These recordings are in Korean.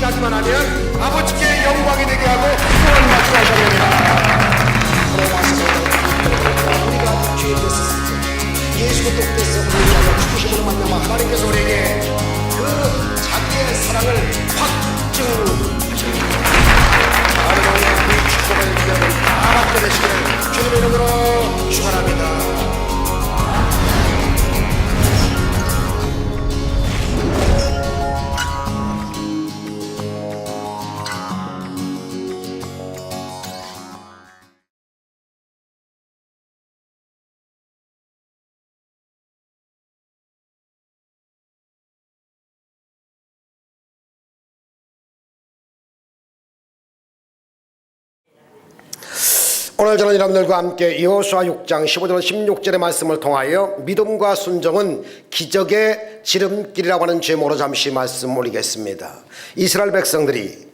확신하기만 하면 아버지께 영광이 되게 하고 구원 말씀하셨느니라. 우리가 죄 됐었을 때 예수 그리스도께서 우리를 죽으심으로 말미암아 하나님께서 우리에게 그 자기의 사랑을 확증하셨습니다. 하나님의 그 축복을 여러분 다 받게 되시기를 주님의 이름으로 축원합니다. 오늘 저는 여러분들과 함께 여호수아 6장 15절 16절의 말씀을 통하여 믿음과 순종은 기적의 지름길이라고 하는 제목으로 잠시 말씀 올리겠습니다. 이스라엘 백성들이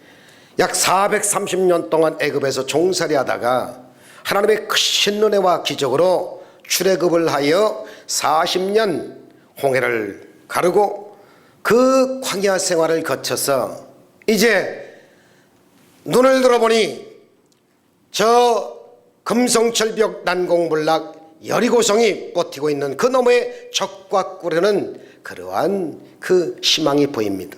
약 430년 동안 애굽에서 종살이 하다가 하나님의 크신 은혜와 기적으로 출애굽을 하여 40년 홍해를 가르고 그 광야 생활을 거쳐서 이제 눈을 들어보니 저 금성철벽 난공불락 여리고성이 버티고 있는 그 너머에 적과 꿀에는 그러한 그 희망이 보입니다.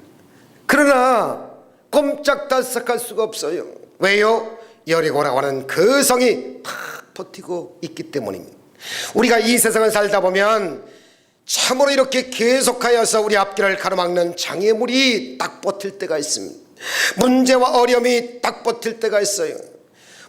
그러나 꼼짝달싹할 수가 없어요. 왜요? 여리고라고 하는 그 성이 다 버티고 있기 때문입니다. 우리가 이 세상을 살다 보면 참으로 이렇게 계속하여서 우리 앞길을 가로막는 장애물이 딱 버틸 때가 있습니다. 문제와 어려움이 딱 버틸 때가 있어요.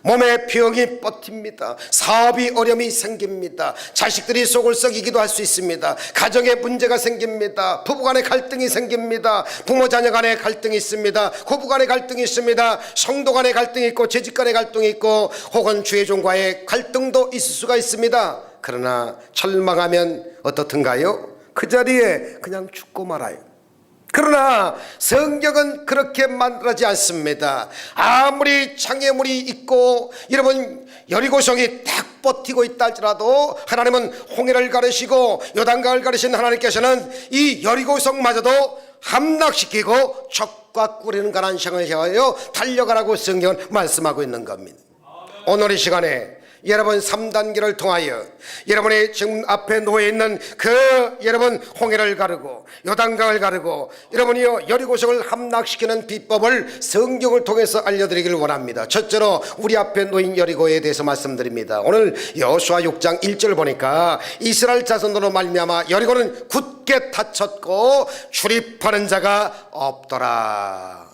몸에 병이 버팁니다. 사업이 어려움이 생깁니다. 자식들이 속을 썩이기도 할 수 있습니다. 가정에 문제가 생깁니다. 부부간에 갈등이 생깁니다. 부모 자녀 간에 갈등이 있습니다. 고부간에 갈등이 있습니다. 성도 간에 갈등이 있고 재직 간에 갈등이 있고 혹은 주의 종과의 갈등도 있을 수가 있습니다. 그러나 절망하면 어떻든가요? 그 자리에 그냥 죽고 말아요. 그러나 성경은 그렇게 만들어지 않습니다. 아무리 장애물이 있고 여러분 여리고성이 딱 버티고 있다 할지라도 하나님은 홍해를 가르시고 요단강을 가르신 하나님께서는 이 여리고성마저도 함락시키고 적과 꿀이는 가난 상을 향하여 달려가라고 성경은 말씀하고 있는 겁니다. 오늘 이 시간에 여러분 3단계를 통하여 여러분이 지금 앞에 놓여있는 그 여러분 홍해를 가르고 요단강을 가르고 여러분이요 여리고성을 함락시키는 비법을 성경을 통해서 알려드리기를 원합니다. 첫째로 우리 앞에 놓인 여리고에 대해서 말씀드립니다. 오늘 여호수아 6장 1절 보니까 이스라엘 자손으로 말미암아 여리고는 굳게 닫혔고 출입하는 자가 없더라.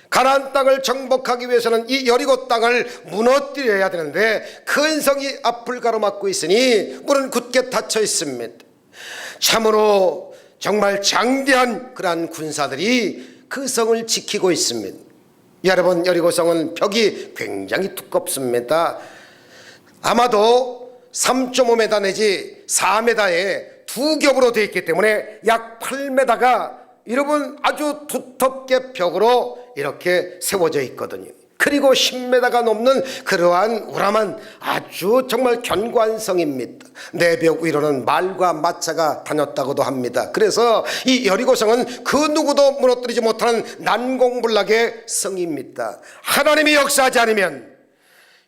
가나안 땅을 정복하기 위해서는 이 여리고 땅을 무너뜨려야 되는데 큰 성이 앞을 가로막고 있으니 문은 굳게 닫혀 있습니다. 참으로 정말 장대한 그러한 군사들이 그 성을 지키고 있습니다. 여러분 여리고성은 벽이 굉장히 두껍습니다. 아마도 3.5m 내지 4m에 두 겹으로 되어 있기 때문에 약 8m가 여러분 아주 두텁게 벽으로 이렇게 세워져 있거든요. 그리고 10m가 넘는 그러한 우람한 아주 정말 견고한 성입니다. 내벽 위로는 말과 마차가 다녔다고도 합니다. 그래서 이 여리고성은 그 누구도 무너뜨리지 못하는 난공불락의 성입니다. 하나님이 역사하지 않으면,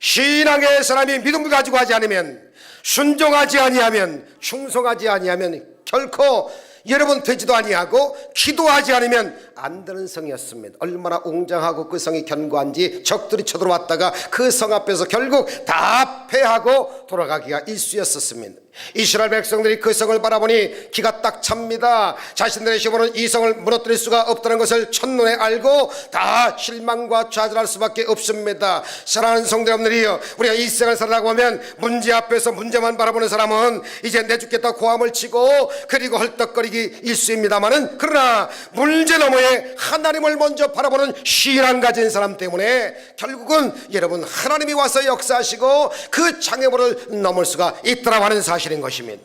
신앙의 사람이 믿음을 가지고 하지 않으면, 순종하지 아니하면, 충성하지 아니하면 결코 여러분 되지도 아니하고 기도하지 않으면 안 되는 성이었습니다. 얼마나 웅장하고 그 성이 견고한지 적들이 쳐들어왔다가 그 성 앞에서 결국 다 패하고 돌아가기가 일쑤였었습니다. 이스라엘 백성들이 그 성을 바라보니 기가 딱 찹니다. 자신들의 힘으로는 이 성을 무너뜨릴 수가 없다는 것을 첫눈에 알고 다 실망과 좌절할 수밖에 없습니다. 사랑하는 성도 여러분들이요, 우리가 이 세상을 살아가고 하면 문제 앞에서 문제만 바라보는 사람은 이제 내 죽겠다 고함을 치고 그리고 헐떡거리기 일쑤입니다만은, 그러나 문제 너머에 하나님을 먼저 바라보는 신앙 가진 사람 때문에 결국은 여러분 하나님이 와서 역사하시고 그 장애물을 넘을 수가 있더라고 하는 사실인 것입니다.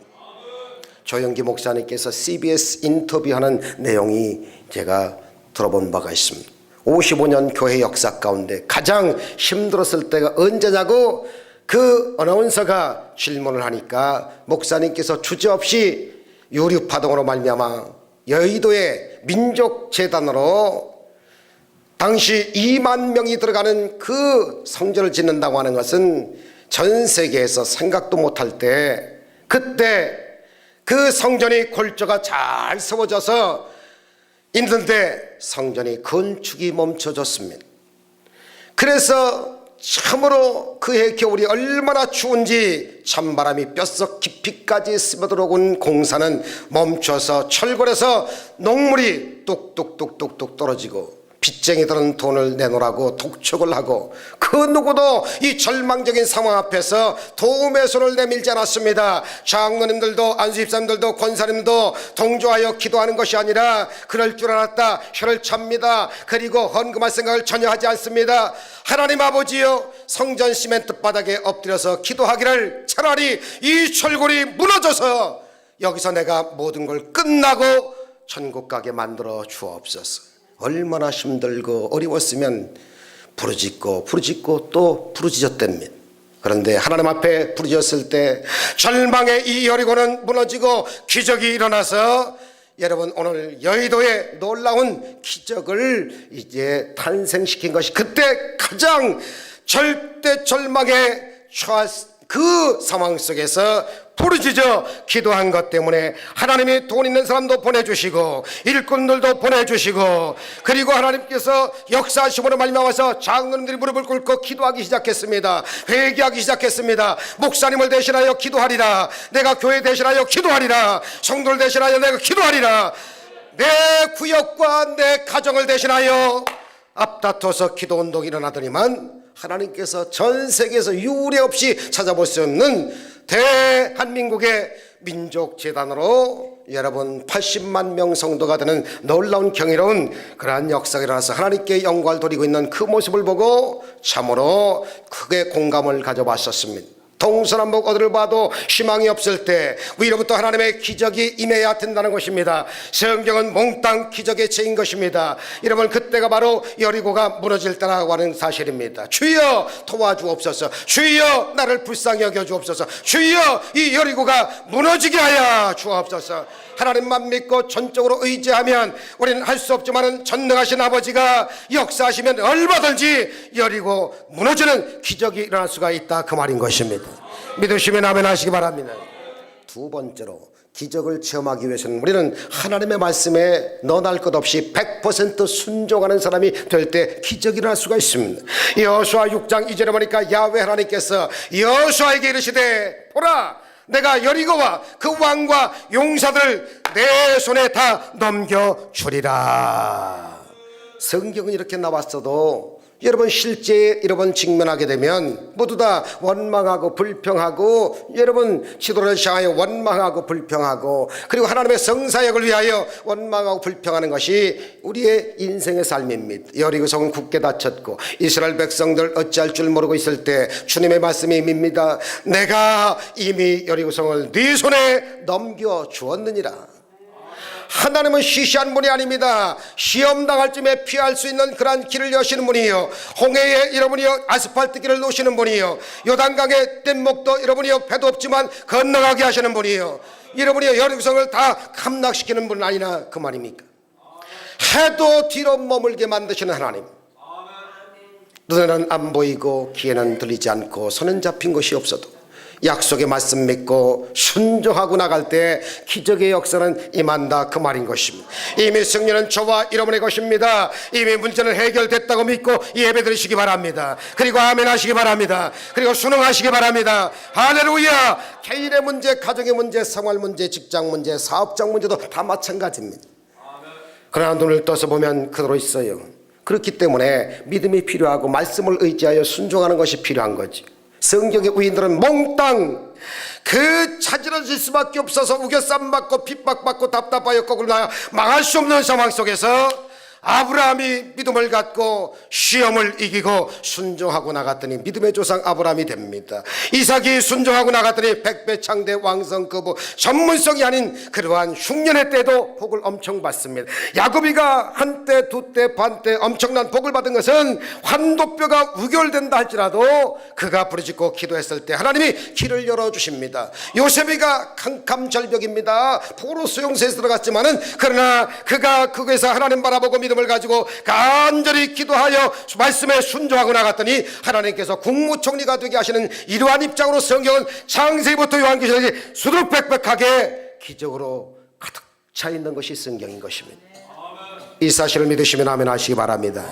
조영기 목사님께서 CBS 인터뷰하는 내용이 제가 들어본 바가 있습니다. 55년 교회 역사 가운데 가장 힘들었을 때가 언제냐고 그 어나운서가 질문을 하니까 목사님께서 주저없이 유류파동으로 말미암아 여의도의 민족재단으로 당시 2만 명이 들어가는 그 성전을 짓는다고 하는 것은 전 세계에서 생각도 못할 때, 그때 그 성전이 골조가 잘 세워져서 있는데 성전이 건축이 멈춰졌습니다. 그래서 참으로 그해 겨울이 얼마나 추운지 찬바람이 뼛속 깊이까지 스며들어온 공사는 멈춰서 철골에서 녹물이 뚝뚝뚝뚝뚝 떨어지고 빚쟁이들은 돈을 내놓으라고 독촉을 하고 그 누구도 이 절망적인 상황 앞에서 도움의 손을 내밀지 않았습니다. 장로님들도 안수집사님들도 권사님도 동조하여 기도하는 것이 아니라 그럴 줄 알았다 혀를 찹니다. 그리고 헌금할 생각을 전혀 하지 않습니다. 하나님 아버지여, 성전 시멘트 바닥에 엎드려서 기도하기를 차라리 이 철골이 무너져서 여기서 내가 모든 걸 끝나고 천국 가게 만들어 주옵소서. 얼마나 힘들고 어려웠으면 부르짖고 또 부르짖었답니다. 그런데 하나님 앞에 부르짖었을 때 절망의 이 여리고는 무너지고 기적이 일어나서 여러분 오늘 여의도에 놀라운 기적을 이제 탄생시킨 것이 그때 가장 절대 절망에 처한 그 상황 속에서 부르짖어 기도한 것 때문에 하나님이 돈 있는 사람도 보내주시고 일꾼들도 보내주시고 그리고 하나님께서 역사하심으로 말미암아서 장로님들이 무릎을 꿇고 기도하기 시작했습니다. 회개하기 시작했습니다. 목사님을 대신하여 기도하리라, 내가 교회 대신하여 기도하리라, 성도를 대신하여 내가 기도하리라, 내 구역과 내 가정을 대신하여 앞다퉈서 기도운동이 일어나더니만 하나님께서 전 세계에서 유례 없이 찾아볼 수 없는 대한민국의 민족재단으로 여러분 80만 명 성도가 되는 놀라운 경이로운 그러한 역사가 일어나서 하나님께 영광을 돌리고 있는 그 모습을 보고 참으로 크게 공감을 가져봤었습니다. 동서남북 어디를 봐도 희망이 없을 때 위로부터 하나님의 기적이 임해야 된다는 것입니다. 성경은 몽땅 기적의 체인 것입니다. 여러분 그때가 바로 여리고가 무너질 때라고 하는 사실입니다. 주여 도와주옵소서, 주여 나를 불쌍히 여겨주옵소서, 주여 이 여리고가 무너지게 하여 주옵소서. 하나님만 믿고 전적으로 의지하면 우리는 할 수 없지만 전능하신 아버지가 역사하시면 얼마든지 여리고 무너지는 기적이 일어날 수가 있다, 그 말인 것입니다. 믿으시면 아멘 하시기 바랍니다. 두 번째로 기적을 체험하기 위해서는 우리는 하나님의 말씀에 너날 것 없이 100% 순종하는 사람이 될 때 기적이 일어날 수가 있습니다. 여호수아 6장 2절에 보니까 야훼 하나님께서 여호수아에게 이르시되 보라, 내가 여리고와 그 왕과 용사들을 내 손에 다 넘겨주리라. 성경은 이렇게 나왔어도 여러분 실제 여러분 직면하게 되면 모두 다 원망하고 불평하고 여러분 지도를 향하여 원망하고 불평하고 그리고 하나님의 성사역을 위하여 원망하고 불평하는 것이 우리의 인생의 삶입니다. 여리고성은 굳게 닫혔고 이스라엘 백성들 어찌할 줄 모르고 있을 때 주님의 말씀이 임입니다. 내가 이미 여리고성을 네 손에 넘겨주었느니라. 하나님은 시시한 분이 아닙니다. 시험 당할 쯤에 피할 수 있는 그러한 길을 여시는 분이요, 홍해에 여러분이요 아스팔트 길을 놓으시는 분이요, 요단강의 뗏목도 여러분이요 배도 없지만 건너가게 하시는 분이요, 여러분이요 여리고성을 다 함락시키는 분은 아니나 그 말입니까? 해도 뒤로 머물게 만드시는 하나님, 눈에는 안 보이고 귀에는 들리지 않고 손은 잡힌 것이 없어도 약속의 말씀 믿고 순종하고 나갈 때 기적의 역사는 임한다, 그 말인 것입니다. 이미 승리는 저와 여러분의 것입니다. 이미 문제는 해결됐다고 믿고 예배 드리시기 바랍니다. 그리고 아멘 하시기 바랍니다. 그리고 순응하시기 바랍니다. 할렐루야. 개인의 문제, 가정의 문제, 생활 문제, 직장 문제, 사업장 문제도 다 마찬가지입니다. 그러나 눈을 떠서 보면 그대로 있어요. 그렇기 때문에 믿음이 필요하고 말씀을 의지하여 순종하는 것이 필요한 거지. 성경의 의인들은 몽땅 그 차질러질 수밖에 없어서 우겨쌈 받고 핍박받고 답답하여 거꾸로 나야 망할 수 없는 상황 속에서 아브라함이 믿음을 갖고 시험을 이기고 순종하고 나갔더니 믿음의 조상 아브라함이 됩니다. 이삭이 순종하고 나갔더니 백배창대 왕성거부 전문성이 아닌 그러한 흉년의 때도 복을 엄청 받습니다. 야곱이가 한때 두때 반때 엄청난 복을 받은 것은 환도뼈가 우결된다 할지라도 그가 부르짖고 기도했을 때 하나님이 길을 열어주십니다. 요셉이가 캄캄절벽입니다. 포로 수용소에 들어갔지만은 그러나 그가 그곳에서 하나님 바라보고 믿음 믿음을 가지고 간절히 기도하여 말씀에 순종하고 나갔더니 하나님께서 국무총리가 되게 하시는 이러한 입장으로 성경은 창세기부터 요한계시록까지 수두룩백백하게 기적으로 가득 차 있는 것이 성경인 것입니다. 이 사실을 믿으시면 아멘 하시기 바랍니다.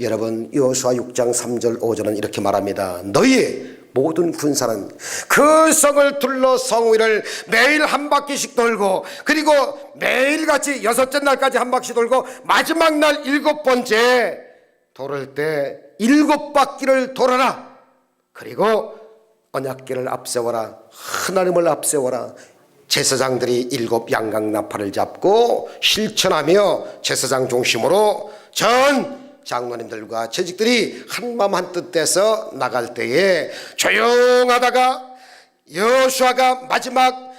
여러분, 여호수아 6장 3절 5절은 이렇게 말합니다. 너희의 모든 군사는 그 성을 둘러 성 위를 매일 한 바퀴씩 돌고, 그리고 매일같이 여섯째 날까지 한 바퀴 돌고, 마지막 날 7번째 돌을 때 7바퀴를 돌아라. 그리고 언약궤를 앞세워라. 하나님을 앞세워라. 제사장들이 7 양강나팔을 잡고 실천하며 제사장 중심으로 전 장로님들과 재직들이 한마음 한뜻 돼서 나갈 때에 조용하다가 여호수아가 마지막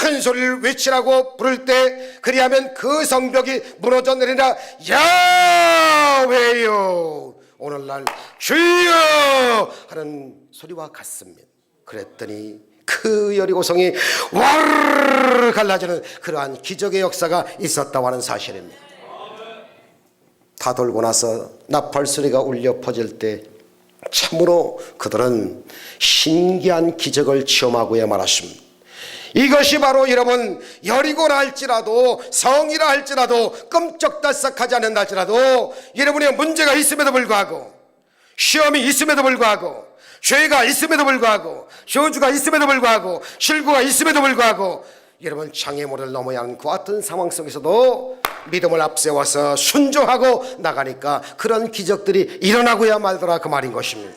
큰 소리를 외치라고 부를 때, 그리하면 그 성벽이 무너져 내리라. 야훼요 오늘날 주여 하는 소리와 같습니다. 그랬더니 그 여리고성이 와르르 갈라지는 그러한 기적의 역사가 있었다고 하는 사실입니다. 다 돌고 나서 나팔 소리가 울려 퍼질 때 참으로 그들은 신기한 기적을 체험하고야 말았습니다. 이것이 바로 여러분, 여리고라 할지라도 성이라 할지라도 끔쩍달싹하지 않는다 할지라도 여러분의 문제가 있음에도 불구하고, 시험이 있음에도 불구하고, 죄가 있음에도 불구하고, 저주가 있음에도 불구하고, 실구가 있음에도 불구하고, 여러분 장애물을 넘어야 하는 그 같은 상황 속에서도 믿음을 앞세워서 순종하고 나가니까 그런 기적들이 일어나고야 말더라, 그 말인 것입니다.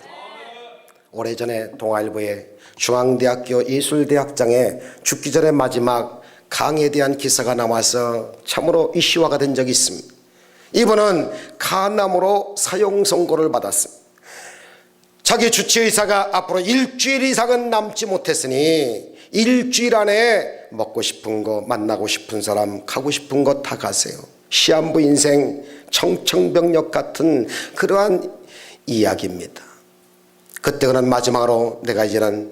오래전에 동아일보에 중앙대학교 예술대학장에 죽기 전에 마지막 강의에 대한 기사가 나와서 참으로 이슈화가 된 적이 있습니다. 이분은 간암으로 사형 선고를 받았습니다. 자기 주치의사가 앞으로 일주일 이상은 남지 못했으니 일주일 안에 먹고 싶은 거, 만나고 싶은 사람, 가고 싶은 거 다 가세요. 시한부 인생, 청천벽력 같은 그러한 이야기입니다. 그때 그는 마지막으로 내가 이제는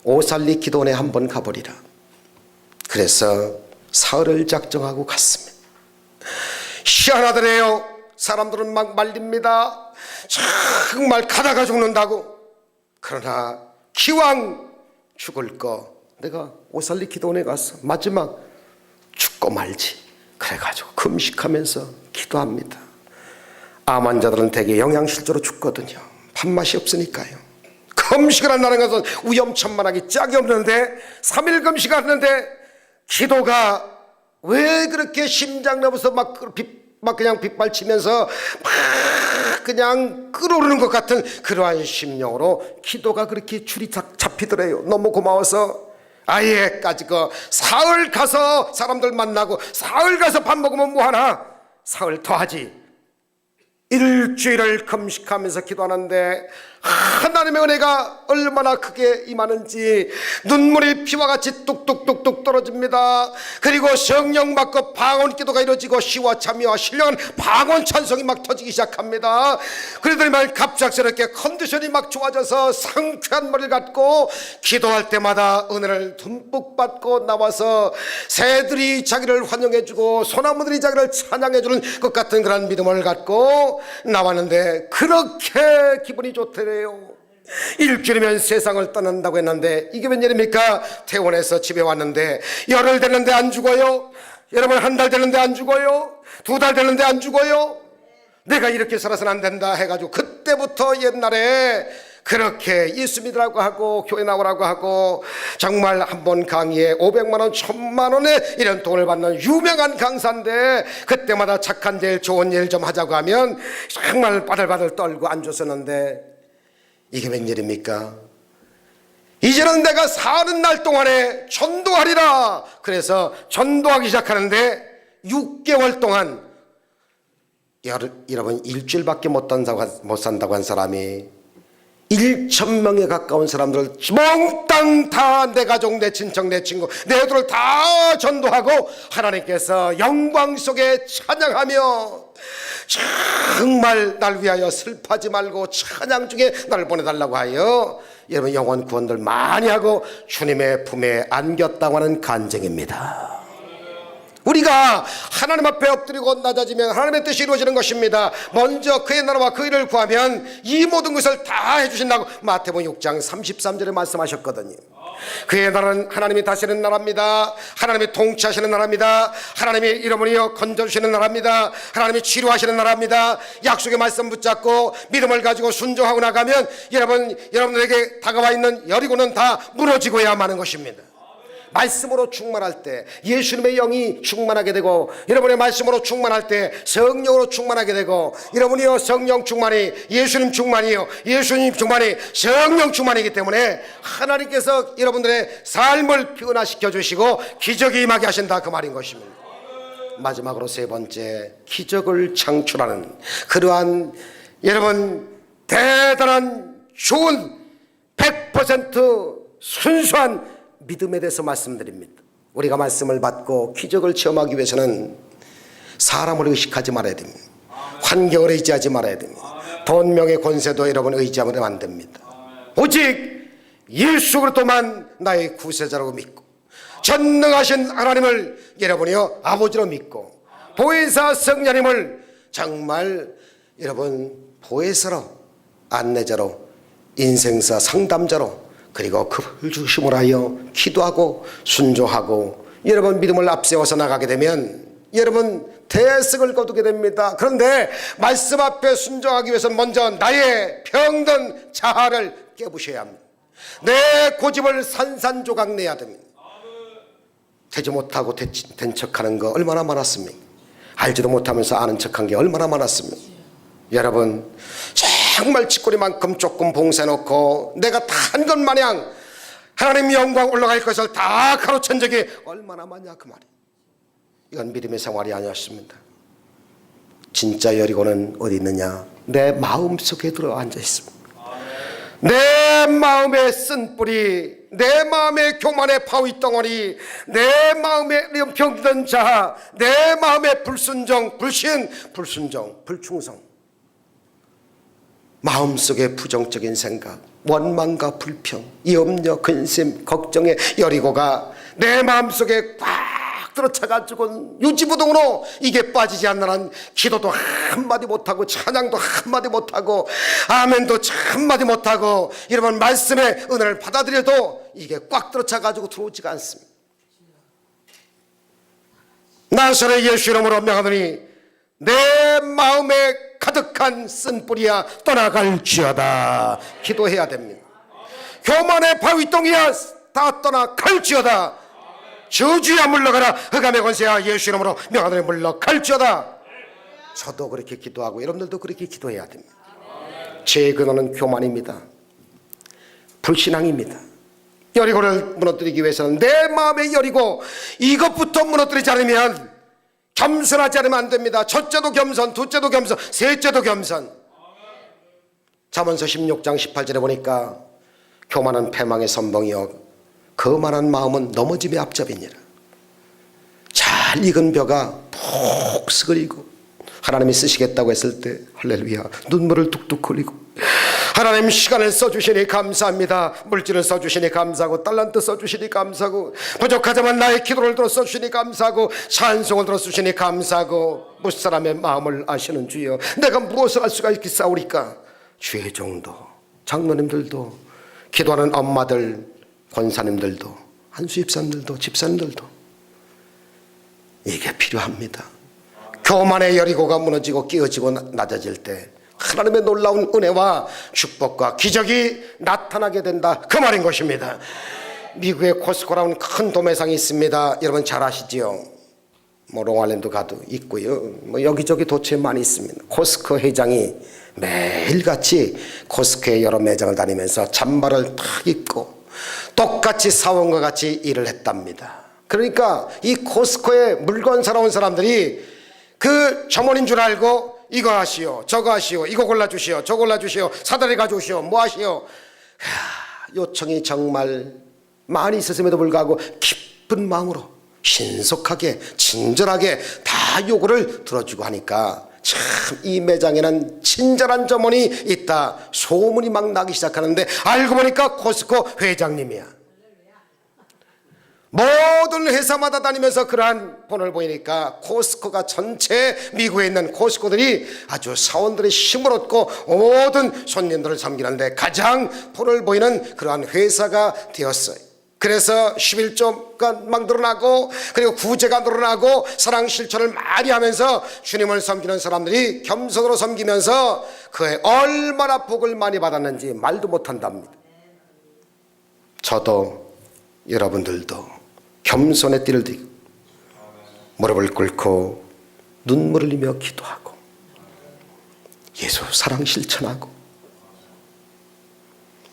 오살리 기도원에 한번 가버리라. 그래서 사흘을 작정하고 갔습니다. 희한하더래요. 사람들은 막 말립니다. 정말 가다가 죽는다고. 그러나 기왕 죽을 거 내가 오살리 기도원에 가서 마지막 죽고 말지. 그래가지고 금식하면서 기도합니다. 암 환자들은 대개 영양실조로 죽거든요. 밥맛이 없으니까요. 금식을 한다는 것은 위험천만하기 짝이 없는데 3일 금식하는데 기도가 왜 그렇게 심장 넘어서 막 그냥 빗발치면서 막 그냥 끓어오르는 것 같은 그러한 심령으로 기도가 그렇게 줄이 잡히더래요. 너무 고마워서 아예까지 그 사흘 가서 사람들 만나고 사흘 가서 밥 먹으면 뭐하나, 사흘 더 하지. 일주일을 금식하면서 기도하는데 하나님의 은혜가 얼마나 크게 임하는지 눈물이 피와 같이 뚝뚝뚝뚝 떨어집니다. 그리고 성령 받고 방언 기도가 이루어지고 시와 참여와 신령한 방언 찬송이 막 터지기 시작합니다. 그러더니만 갑작스럽게 컨디션이 막 좋아져서 상쾌한 머리를 갖고 기도할 때마다 은혜를 듬뿍 받고 나와서 새들이 자기를 환영해주고 소나무들이 자기를 찬양해주는 것 같은 그런 믿음을 갖고 나왔는데 그렇게 기분이 좋더래요. 일주일이면 세상을 떠난다고 했는데 이게 웬일입니까? 퇴원해서 집에 왔는데 열흘 됐는데 안 죽어요. 여러분, 한 달 됐는데 안 죽어요. 2달 됐는데 안 죽어요. 내가 이렇게 살아서는 안 된다 해가지고 그때부터 옛날에 그렇게 예수 믿으라고 하고 교회 나오라고 하고 정말 한 번 강의에 500만 원, 1000만 원에 이런 돈을 받는 유명한 강사인데 그때마다 착한 일, 좋은 일 좀 하자고 하면 정말 바들바들 떨고 앉았었는데 이게 웬일입니까? 이제는 내가 사는 날 동안에 전도하리라. 그래서 전도하기 시작하는데 6개월 동안 여러분 일주일밖에 못 산다고 한 사람이 1,000명에 가까운 사람들을 몽땅 다 내 가족, 내 친척, 내 친구, 내 애들을 다 전도하고 하나님께서 영광 속에 찬양하며 정말 날 위하여 슬퍼하지 말고 찬양 중에 나를 보내달라고 하여 여러분 영혼 구원들 많이 하고 주님의 품에 안겼다고 하는 간증입니다. 우리가 하나님 앞에 엎드리고 낮아지면 하나님의 뜻이 이루어지는 것입니다. 먼저 그의 나라와 그 일을 구하면 이 모든 것을 다 해주신다고 마태복음 6장 33절에 말씀하셨거든요. 그의 나라는 하나님이 다스리는 나라입니다. 하나님이 통치하시는 나라입니다. 하나님이 이름으로 건져주시는 나라입니다. 하나님이 치료하시는 나라입니다. 약속의 말씀 붙잡고 믿음을 가지고 순종하고 나가면 여러분들에게 다가와 있는 여리고는 다 무너지고야 마는 것입니다. 말씀으로 충만할 때 예수님의 영이 충만하게 되고, 여러분의 말씀으로 충만할 때 성령으로 충만하게 되고, 여러분이요 성령 충만이 예수님 충만이요 예수님 충만이 성령 충만이기 때문에 하나님께서 여러분들의 삶을 변화시켜 주시고 기적이 임하게 하신다, 그 말인 것입니다. 마지막으로 세 번째, 기적을 창출하는 그러한 여러분 대단한 좋은 100% 순수한 믿음에 대해서 말씀드립니다. 우리가 말씀을 받고 기적을 체험하기 위해서는 사람을 의식하지 말아야 됩니다. 환경을 의지하지 말아야 됩니다. 돈, 명예, 권세도 여러분 의지하면 안 됩니다. 오직 예수 그리스도만 나의 구세자라고 믿고, 전능하신 하나님을 여러분이요 아버지로 믿고, 보혜사 성령님을 정말 여러분 보혜사로, 안내자로, 인생사 상담자로, 그리고 그를 중심으로 하여 기도하고 순종하고 여러분 믿음을 앞세워서 나가게 되면 여러분 대승을 거두게 됩니다. 그런데 말씀 앞에 순종하기 위해서는 먼저 나의 병든 자아를 깨부셔야 합니다. 내 고집을 산산조각 내야 됩니다. 되지 못하고 된 척하는 거 얼마나 많았습니까? 알지도 못하면서 아는 척한 게 얼마나 많았습니까? 여러분 정말 찌꺼리만큼 조금 봉사해놓고 내가 다 한 것 마냥 하나님 영광 올라갈 것을 다 가로챈 적이 얼마나 많냐, 그 말이에요. 이건 믿음의 생활이 아니었습니다. 진짜 여리고는 어디 있느냐? 내 마음속에 들어 앉아 있습니다. 내 마음의 쓴뿌리, 내 마음의 교만의 바위 덩어리, 내 마음의 병든 자아, 내 마음의 불순종, 불신, 불순종, 불충성, 마음속의 부정적인 생각, 원망과 불평, 염려, 근심, 걱정의 여리고가 내 마음속에 꽉 들어차가지고 유지부동으로 이게 빠지지 않는 한 기도도 한마디 못하고 찬양도 한마디 못하고 아멘도 한마디 못하고 여러분 말씀의 은혜를 받아들여도 이게 꽉 들어차가지고 들어오지가 않습니다. 나사렛 예수 이름으로 명하노니 내 마음에 가득한 쓴뿌리야 떠나갈지어다. 기도해야 됩니다. 교만의 바위덩이야 다 떠나갈지어다. 저주야 물러가라. 흑암의 권세야 예수 이름으로 명하노니 물러갈지어다. 저도 그렇게 기도하고 여러분들도 그렇게 기도해야 됩니다. 제 근원은 교만입니다. 불신앙입니다. 여리고를 무너뜨리기 위해서는 내 마음의 여리고 이것부터 무너뜨리지 않으면, 겸손하지 않으면 안 됩니다. 첫째도 겸손, 둘째도 겸손, 셋째도 겸손. 잠언서 16장 18절에 보니까 교만은 패망의 선봉이요 거만한 마음은 넘어짐의 앞잡이니라. 잘 익은 벼가 폭 익고 하나님이 쓰시겠다고 했을 때 할렐루야 눈물을 뚝뚝 흘리고, 하나님 시간을 써주시니 감사합니다. 물질을 써주시니 감사하고, 달란트 써주시니 감사하고, 부족하지만 나의 기도를 들어 써주시니 감사하고, 찬송을 들어 주시니 감사하고, 무사람의 마음을 아시는 주여 내가 무엇을 할 수가 있겠사오리까. 주의 종도, 장로님들도, 기도하는 엄마들, 권사님들도, 한수집사님들도, 집사님들도 이게 필요합니다. 교만의 여리고가 무너지고 끼어지고 낮아질 때 하나님의 놀라운 은혜와 축복과 기적이 나타나게 된다, 그 말인 것입니다. 미국에 코스코라는 큰 도매상이 있습니다. 여러분 잘 아시지요? 뭐 롱아일랜드 가도 있고요, 뭐 여기저기 도처에 많이 있습니다. 코스코 회장이 매일같이 코스코의 여러 매장을 다니면서 잠바를 탁 입고 똑같이 사원과 같이 일을 했답니다. 그러니까 이 코스코에 물건 사러 온 사람들이 그 점원인 줄 알고 이거 하시오, 저거 하시오, 이거 골라주시오, 저거 골라주시오, 사다리 가져오시오, 뭐 하시오. 요청이 정말 많이 있었음에도 불구하고 깊은 마음으로 신속하게 친절하게 다 요구를 들어주고 하니까 참 이 매장에는 친절한 점원이 있다 소문이 막 나기 시작하는데 알고 보니까 코스코 회장님이야. 모든 회사마다 다니면서 그러한 본을 보이니까 코스코가 전체 미국에 있는 코스코들이 아주 사원들의 힘을 얻고 모든 손님들을 섬기는데 가장 본을 보이는 그러한 회사가 되었어요. 그래서 11조가 막 늘어나고, 그리고 구제가 늘어나고, 사랑 실천을 많이 하면서 주님을 섬기는 사람들이 겸손으로 섬기면서 그에 얼마나 복을 많이 받았는지 말도 못한답니다. 저도 여러분들도 겸손의 띠를 띠고 무릎을 꿇고 눈물을 흘리며 기도하고 예수 사랑 실천하고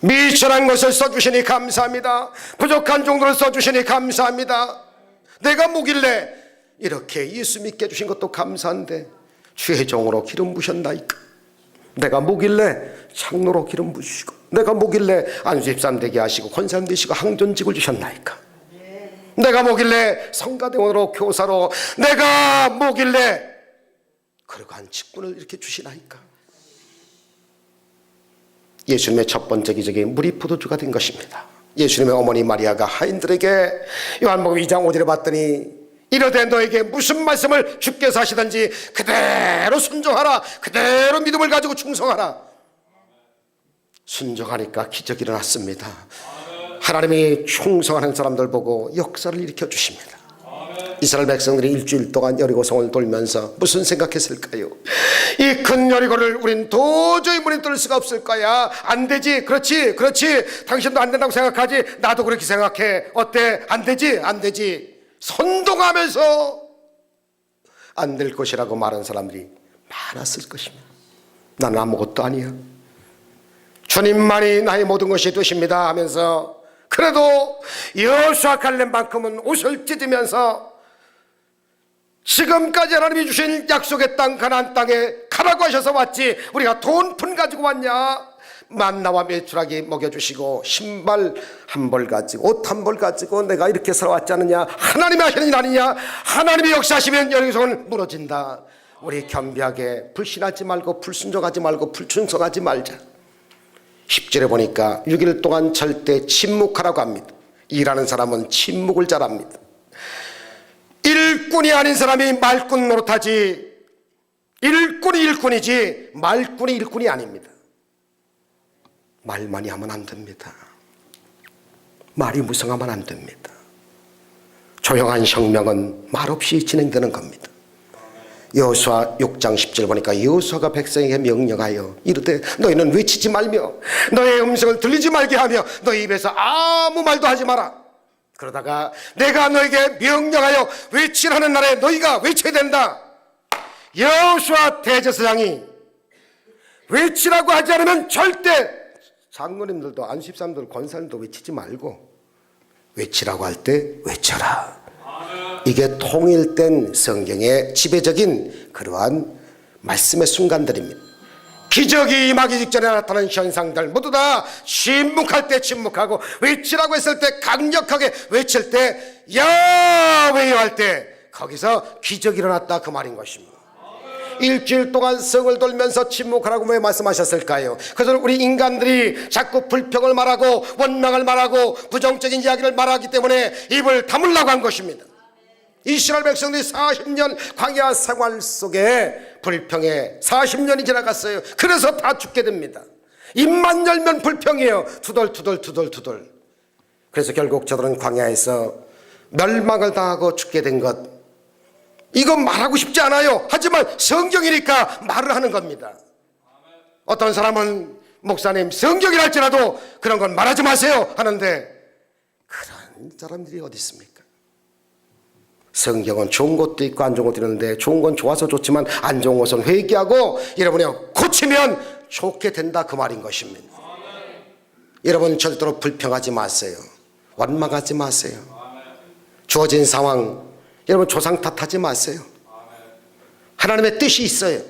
미천한 것을 써주시니 감사합니다. 부족한 정도를 써주시니 감사합니다. 내가 뭐길래 이렇게 예수 믿게 해주신 것도 감사한데 주의 종으로 기름 부으셨나이까. 내가 뭐길래 장로로 기름 부으시고, 내가 뭐길래 안수집사님 되게 하시고 권사님 되시고 항존직을 주셨나이까. 내가 뭐길래 성가대원으로 교사로, 내가 뭐길래 그러한 직분을 이렇게 주시나이까. 예수님의 첫 번째 기적이 물이 포도주가 된 것입니다. 예수님의 어머니 마리아가 하인들에게 요한복음 2장 5절에 봤더니 이르되 너에게 무슨 말씀을 주께서 하시든지 그대로 순종하라, 그대로 믿음을 가지고 충성하라. 순종하니까 기적이 일어났습니다. 하나님이 충성하는 사람들 보고 역사를 일으켜 주십니다. 이스라엘 백성들이 일주일 동안 여리고성을 돌면서 무슨 생각했을까요? 이 큰 여리고를 우린 도저히 문에 뚫을 수가 없을 거야. 안 되지. 그렇지. 당신도 안 된다고 생각하지. 나도 그렇게 생각해. 어때? 안 되지. 선동하면서 안 될 것이라고 말한 사람들이 많았을 것입니다. 나는 아무것도 아니야. 주님만이 나의 모든 것이 되십니다 하면서, 그래도 여호수아 갈렙만큼은 옷을 찢으면서 지금까지 하나님이 주신 약속의 땅 가나안 땅에 가라고 하셔서 왔지 우리가 돈푼 가지고 왔냐? 만나와 메추라기 먹여주시고 신발 한 벌 가지고 옷 한 벌 가지고 내가 이렇게 살아왔지 않느냐? 하나님이 하시는 일 아니냐? 하나님이 역사하시면 여리고성은 무너진다. 우리 겸비하게 불신하지 말고 불순종하지 말고 불충성하지 말자. 10절에 보니까 6일 동안 절대 침묵하라고 합니다. 일하는 사람은 침묵을 잘합니다. 일꾼이 아닌 사람이 말꾼 노릇하지, 일꾼이 일꾼이지 말꾼이 일꾼이 아닙니다. 말 많이 하면 안 됩니다. 말이 무성하면 안 됩니다. 조용한 혁명은 말없이 진행되는 겁니다. 여호수아 6장 10절 보니까 여호수아가 백성에게 명령하여 이르되 너희는 외치지 말며 너의 음성을 들리지 말게 하며 너희 입에서 아무 말도 하지 마라. 그러다가 내가 너에게 명령하여 외치라는 날에 너희가 외쳐야 된다. 여호수아 대제사장이 외치라고 하지 않으면 절대, 장로님들도 안수집사님들 권사님도 외치지 말고 외치라고 할 때 외쳐라. 이게 통일된 성경의 지배적인 그러한 말씀의 순간들입니다. 기적이 임하기 직전에 나타나는 현상들 모두 다 침묵할 때 침묵하고 외치라고 했을 때 강력하게 외칠 때 야훼여 할 때 거기서 기적이 일어났다 그 말인 것입니다. 일주일 동안 성을 돌면서 침묵하라고 왜 말씀하셨을까요? 그래서 우리 인간들이 자꾸 불평을 말하고 원망을 말하고 부정적인 이야기를 말하기 때문에 입을 다물라고 한 것입니다. 이스라엘 백성들이 40년 광야 생활 속에 불평에 40년이 지나갔어요. 그래서 다 죽게 됩니다. 입만 열면 불평이에요. 투덜. 그래서 결국 저들은 광야에서 멸망을 당하고 죽게 된 것, 이건 말하고 싶지 않아요. 하지만 성경이니까 말을 하는 겁니다. 어떤 사람은 목사님 성경이랄지라도 그런 건 말하지 마세요 하는데 그런 사람들이 어디 있습니까? 성경은 좋은 것도 있고 안 좋은 것도 있는데 좋은 건 좋아서 좋지만 안 좋은 것은 회개하고 여러분이 고치면 좋게 된다 그 말인 것입니다. 여러분 절대로 불평하지 마세요. 원망하지 마세요. 주어진 상황 여러분 조상 탓하지 마세요. 하나님의 뜻이 있어요.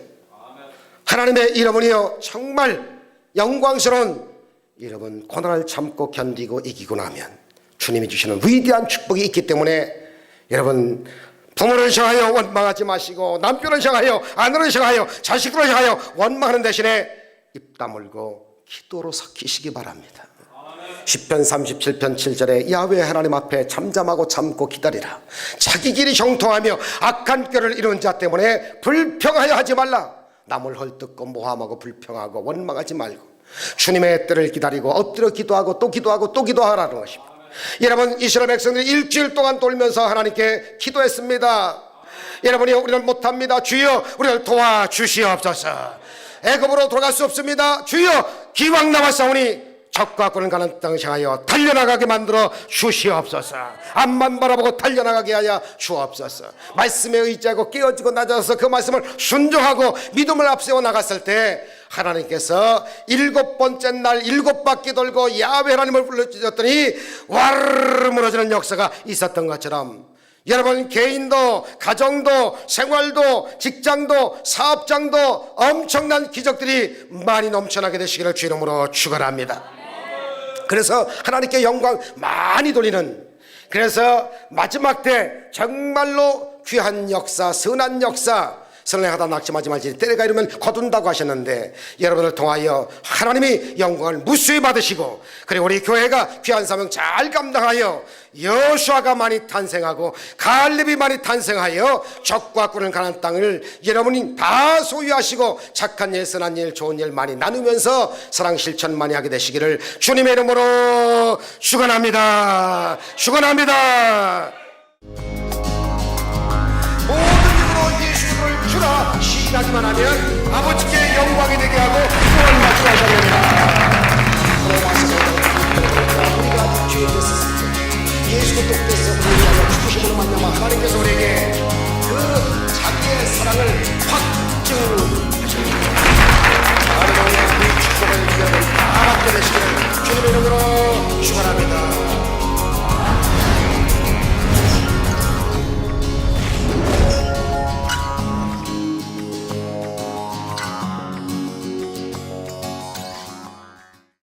하나님의 이름은요 정말 영광스러운, 여러분 고난을 참고 견디고 이기고 나면 주님이 주시는 위대한 축복이 있기 때문에 여러분 부모를 향하여 원망하지 마시고 남편을 향하여 아내를 향하여 자식들을 향하여 원망하는 대신에 입 다물고 기도로 삭히시기 바랍니다. 시편 37편 7절에 야훼 하나님 앞에 잠잠하고 참고 기다리라. 자기 길이 형통하며 악한 꾀를 이루는 자 때문에 불평하여 하지 말라. 남을 헐뜯고 모함하고 불평하고 원망하지 말고 주님의 때를 기다리고 엎드려 기도하고 또 기도하고 또 기도하라는 것입니다. 여러분, 이스라엘 백성들이 일주일 동안 돌면서 하나님께 기도했습니다. 여러분이 우리는 못합니다. 주여 우리를 도와주시옵소서. 애굽으로 돌아갈 수 없습니다. 주여 기왕 남았사오니 적과 꾼을 가는 땅을 향하여 달려나가게 만들어 주시옵소서. 앞만 바라보고 달려나가게 하여 주옵소서. 말씀에 의지하고 깨어지고 낮아서 그 말씀을 순종하고 믿음을 앞세워 나갔을 때 하나님께서 7번째 날 7바퀴 돌고 야훼 하나님을 불러주셨더니 와르르 무너지는 역사가 있었던 것처럼 여러분, 개인도 가정도 생활도 직장도 사업장도 엄청난 기적들이 많이 넘쳐나게 되시기를 주 이름으로 축원합니다. 그래서 하나님께 영광 많이 돌리는, 그래서 마지막 때 정말로 귀한 역사, 선한 역사, 선행하다 낙심하지 말지 때가 이르면 거둔다고 하셨는데 여러분을 통하여 하나님이 영광을 무수히 받으시고, 그리고 우리 교회가 귀한 사명 잘 감당하여 여호수아가 많이 탄생하고 갈렙이 많이 탄생하여 적과 꿀을 가는 땅을 여러분이 다 소유하시고 착한 일, 선한 일, 좋은 일 많이 나누면서 사랑 실천 많이 하게 되시기를 주님의 이름으로 축원합니다. 축원합니다. 주라 시인하기만 하면 아버지께 영광이 되게 하고 구원을 받게 하셨느니라. 우리가 죄에 됐을 때 예수 그리스도께서 우리를 죽으심으로 말미암아 하나님께서 우리에게 그 자기의 사랑을 확증하셨습니다. 하나님의 그 축복을 위하여 다 받게 되시기를 주님의 이름으로 축원합니다.